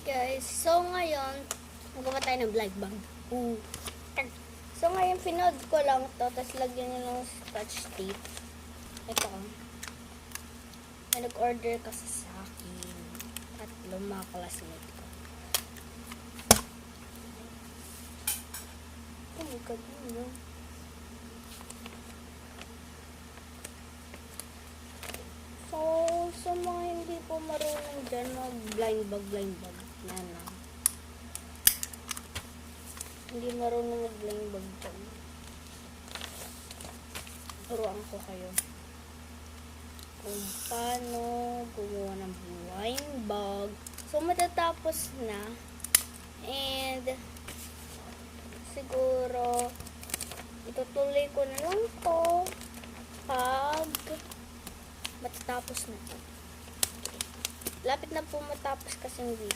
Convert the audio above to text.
Guys, so ngayon magawa tayo ng vlog bag. So ngayon pinod ko lang to, tapos lagyan nyo ng scotch tape. Ito. May nag-order kasi sa akin at mga classmate ko. Oh my god, ano? So, sa mga hindi po marunong dyan, blind bag. Yan na. Hindi marunong mag-blind bag dyan. Turuan ko kayo kung paano gumawa ng blind bag. So, matatapos na. And, siguro, itutuloy ko na lang to pag matatapos na. Lapit na po matapos kasi yung week.